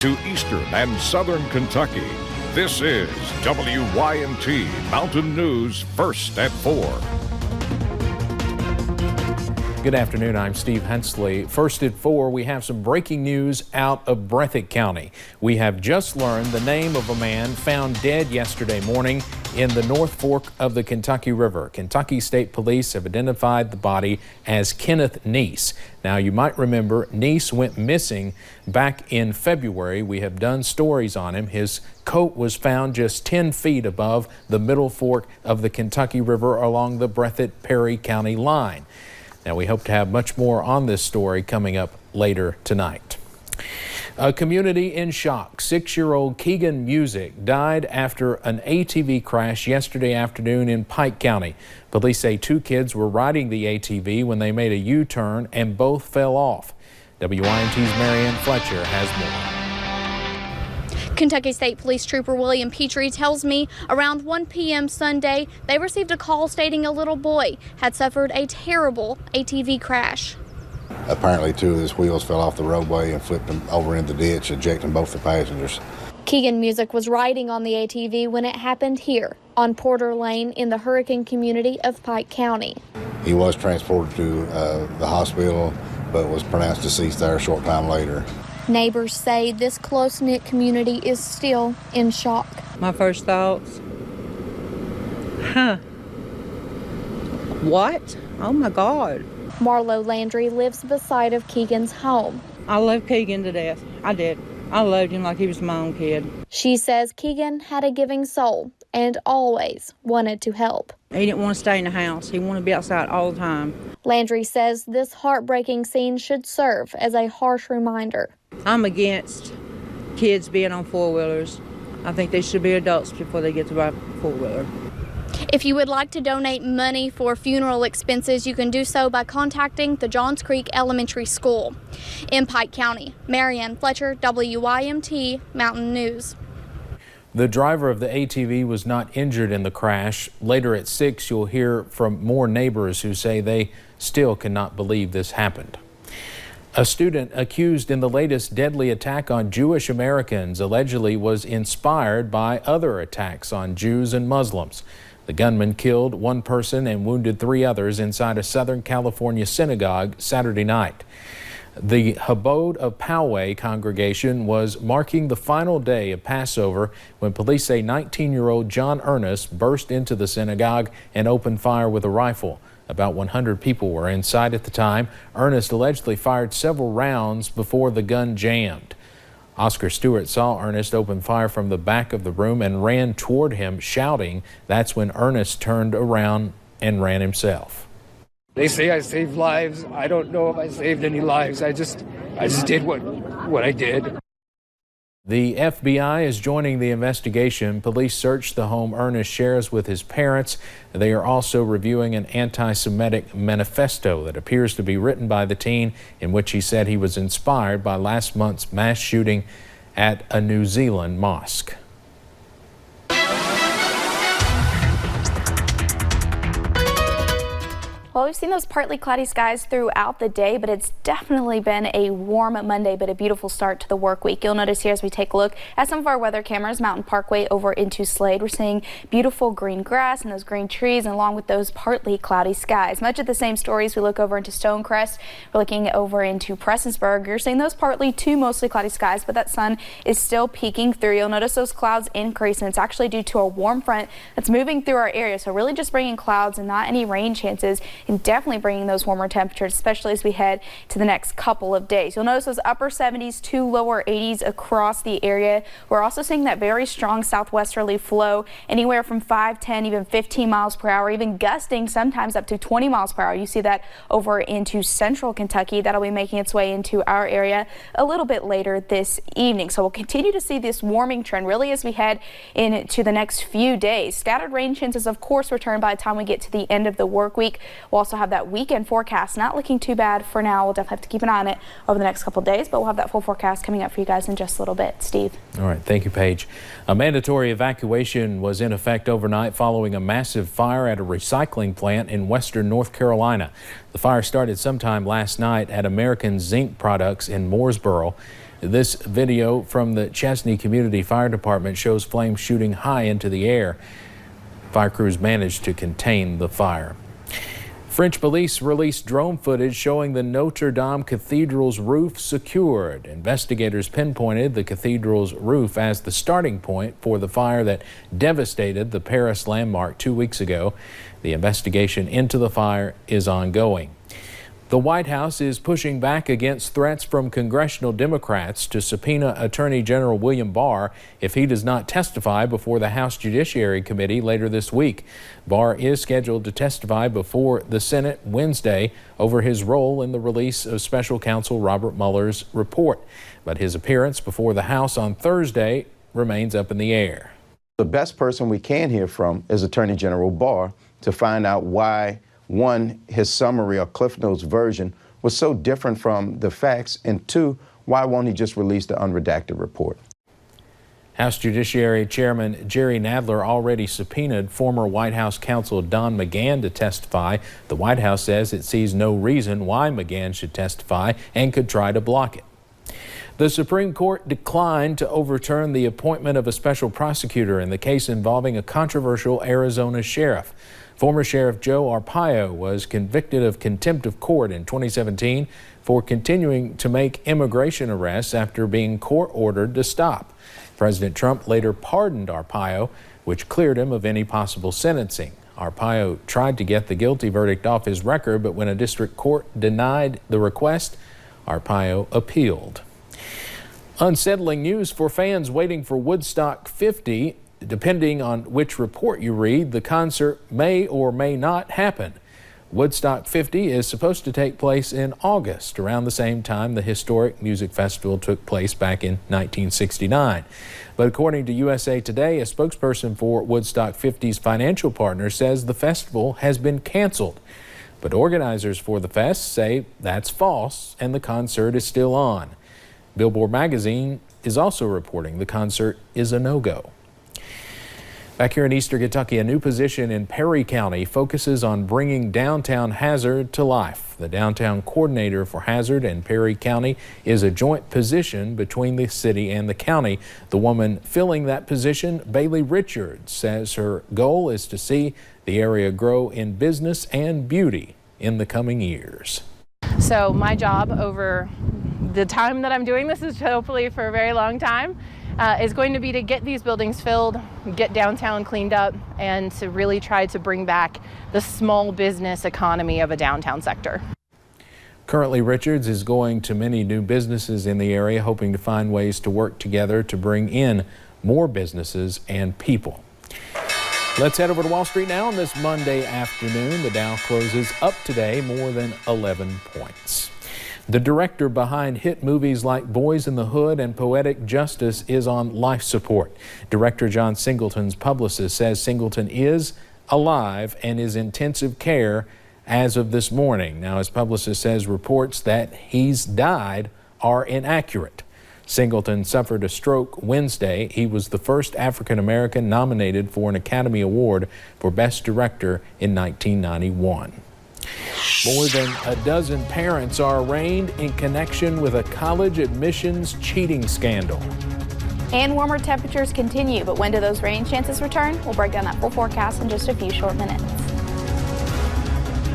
To eastern and southern Kentucky, this is WYMT Mountain News First at 4. Good afternoon, I'm Steve Hensley. First at 4, we have some breaking news out of Breathitt County. We have just learned the name of a man found dead yesterday morning in the North Fork of the Kentucky River. Kentucky State Police have identified the body as Kenneth Nice. Now, you might remember Nice went missing back in February. We have done stories on him. His coat was found just 10 feet above the middle fork of the Kentucky River along the Breathitt-Perry County line. Now, we hope to have much more on this story coming up later tonight. A community in shock. 6-year-old Keegan Music died after an ATV crash yesterday afternoon in Pike County. Police say 2 kids were riding the ATV when they made a U-turn and both fell off. WYMT's Marianne Fletcher has more. Kentucky State Police Trooper William Petrie tells me around 1 p.m. Sunday, they received a call stating a little boy had suffered a terrible ATV crash. Apparently 2 of his wheels fell off the roadway and flipped him over in the ditch, ejecting both the passengers. Keegan Music was riding on the ATV when it happened here on Porter Lane in the hurricane community of Pike County. He was transported to the hospital, but was pronounced deceased there a short time later. Neighbors say this close-knit community is still in shock. My first thoughts, what? Oh my God. Marlo Landry lives beside of Keegan's home. I love Keegan to death. I did. I loved him like he was my own kid. She says Keegan had a giving soul and always wanted to help. He didn't want to stay in the house. He wanted to be outside all the time. Landry says this heartbreaking scene should serve as a harsh reminder. I'm against kids being on four-wheelers. I think they should be adults before they get to ride a four-wheeler. If you would like to donate money for funeral expenses, you can do so by contacting the Johns Creek Elementary School. In Pike County, Marianne Fletcher, WYMT Mountain News. The driver of the ATV was not injured in the crash. Later at 6, you'll hear from more neighbors who say they still cannot believe this happened. A student accused in the latest deadly attack on Jewish Americans allegedly was inspired by other attacks on Jews and Muslims. The gunman killed 1 person and wounded 3 others inside a Southern California synagogue Saturday night. The Chabad of Poway congregation was marking the final day of Passover when police say 19-year-old John Ernest burst into the synagogue and opened fire with a rifle. About 100 people were inside at the time. Ernest allegedly fired several rounds before the gun jammed. Oscar Stewart saw Ernest open fire from the back of the room and ran toward him, shouting. That's when Ernest turned around and ran himself. They say I saved lives. I don't know if I saved any lives. I just did what I did. The FBI is joining the investigation. Police searched the home Ernest shares with his parents. They are also reviewing an anti-Semitic manifesto that appears to be written by the teen, in which he said he was inspired by last month's mass shooting at a New Zealand mosque. Well, we've seen those partly cloudy skies throughout the day, but it's definitely been a warm Monday, but a beautiful start to the work week. You'll notice here as we take a look at some of our weather cameras, Mountain Parkway over into Slade, we're seeing beautiful green grass and those green trees, and along with those partly cloudy skies. Much of the same story as we look over into Stonecrest. We're looking over into Prestonsburg. You're seeing those partly to mostly cloudy skies, but that sun is still peeking through. You'll notice those clouds increase, and it's actually due to a warm front that's moving through our area. So really just bringing clouds and not any rain chances, and definitely bringing those warmer temperatures, especially as we head to the next couple of days. You'll notice those upper 70s to lower 80s across the area. We're also seeing that very strong southwesterly flow, anywhere from 5, 10, even 15 miles per hour, even gusting sometimes up to 20 miles per hour. You see that over into central Kentucky. That'll be making its way into our area a little bit later this evening. So we'll continue to see this warming trend really as we head into the next few days. Scattered rain chances, of course, return by the time we get to the end of the work week. We'll also have that weekend forecast not looking too bad for now. We'll definitely have to keep an eye on it over the next couple of days, but we'll have that full forecast coming up for you guys in just a little bit. Steve. All right. Thank you, Paige. A mandatory evacuation was in effect overnight following a massive fire at a recycling plant in western North Carolina. The fire started sometime last night at American Zinc Products in Mooresboro. This video from the Chesnee Community Fire Department shows flames shooting high into the air. Fire crews managed to contain the fire. French police released drone footage showing the Notre Dame Cathedral's roof secured. Investigators pinpointed the cathedral's roof as the starting point for the fire that devastated the Paris landmark 2 weeks ago. The investigation into the fire is ongoing. The White House is pushing back against threats from congressional Democrats to subpoena Attorney General William Barr if he does not testify before the House Judiciary Committee later this week. Barr is scheduled to testify before the Senate Wednesday over his role in the release of Special Counsel Robert Mueller's report. But his appearance before the House on Thursday remains up in the air. The best person we can hear from is Attorney General Barr to find out why, one, his summary or Cliff Notes version was so different from the facts, and two, why won't he just release the unredacted report? House Judiciary Chairman Jerry Nadler already subpoenaed former White House counsel Don McGahn to testify. The White House says it sees no reason why McGahn should testify and could try to block it. The Supreme Court declined to overturn the appointment of a special prosecutor in the case involving a controversial Arizona sheriff. Former Sheriff Joe Arpaio was convicted of contempt of court in 2017 for continuing to make immigration arrests after being court-ordered to stop. President Trump later pardoned Arpaio, which cleared him of any possible sentencing. Arpaio tried to get the guilty verdict off his record, but when a district court denied the request, Arpaio appealed. Unsettling news for fans waiting for Woodstock 50. Depending on which report you read, the concert may or may not happen. Woodstock 50 is supposed to take place in August, around the same time the historic music festival took place back in 1969. But according to USA Today, a spokesperson for Woodstock 50's financial partner says the festival has been canceled. But organizers for the fest say that's false and the concert is still on. Billboard magazine is also reporting the concert is a no-go. Back here in Eastern Kentucky, a new position in Perry County focuses on bringing downtown Hazard to life. The downtown coordinator for Hazard and Perry County is a joint position between the city and the county. The woman filling that position, Bailey Richards, says her goal is to see the area grow in business and beauty in the coming years. So my job over the time that I'm doing this is hopefully for a very long time. Is going to be to get these buildings filled, get downtown cleaned up, and to really try to bring back the small business economy of a downtown sector. Currently, Richards is going to many new businesses in the area, hoping to find ways to work together to bring in more businesses and people. Let's head over to Wall Street now on this Monday afternoon. The Dow closes up today more than 11 points. The director behind hit movies like Boys in the Hood and Poetic Justice is on life support. Director John Singleton's publicist says Singleton is alive and is in intensive care as of this morning. Now, his publicist says reports that he's died are inaccurate. Singleton suffered a stroke Wednesday. He was the first African American nominated for an Academy Award for Best Director in 1991. More than a dozen parents are arraigned in connection with a college admissions cheating scandal. And warmer temperatures continue, but when do those rain chances return? We'll break down that full forecast in just a few short minutes.